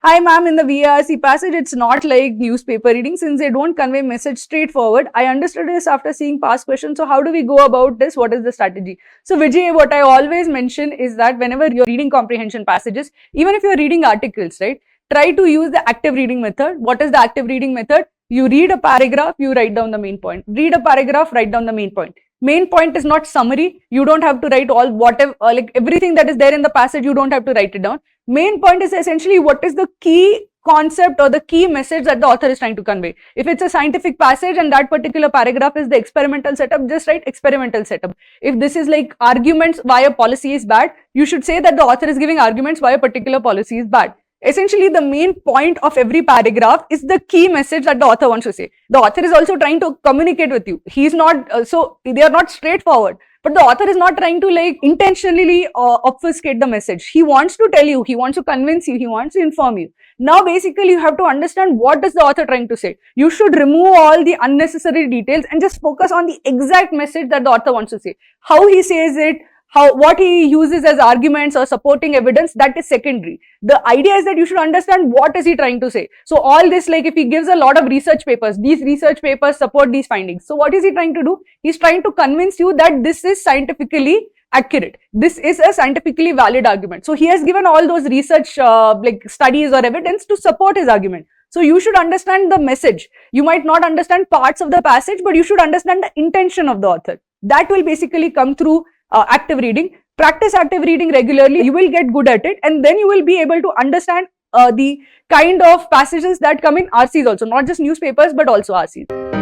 Hi ma'am, in the VRC passage, it's not like newspaper reading since they don't convey message straightforward. I understood this after seeing past questions. So how do we go about this? What is the strategy? So Vijay, what I always mention is that whenever you're reading comprehension passages, even if you're reading articles, right, try to use the active reading method. What is the active reading method? You read a paragraph, you write down the main point. Read a paragraph, write down the main point. Main point is not summary. You don't have to write all whatever, like everything that is there in the passage, you don't have to write it down. Main point is essentially what is the key concept or the key message that the author is trying to convey. If it's a scientific passage and that particular paragraph is the experimental setup, just write experimental setup. If this is like arguments why a policy is bad, you should say that the author is giving arguments why a particular policy is bad. Essentially, the main point of every paragraph is the key message that the author wants to say. The author is also trying to communicate with you. He's not, so they are not straightforward. But the author is not trying to like intentionally obfuscate the message. He wants to tell you, he wants to convince you, he wants to inform you. Now, basically, you have to understand what is the author trying to say. You should remove all the unnecessary details and just focus on the exact message that the author wants to say. How he says it, what he uses as arguments or supporting evidence, that is secondary. The idea is that you should understand what is he trying to say. So all this, like if he gives a lot of research papers, these research papers support these findings. So what is he trying to do? He's trying to convince you that this is scientifically accurate. This is a scientifically valid argument. So he has given all those research like studies or evidence to support his argument. So you should understand the message. You might not understand parts of the passage, but you should understand the intention of the author. That will basically come through active reading. Practice active reading regularly, you will get good at it, and then you will be able to understand the kind of passages that come in RCs also, not just newspapers but also RCs.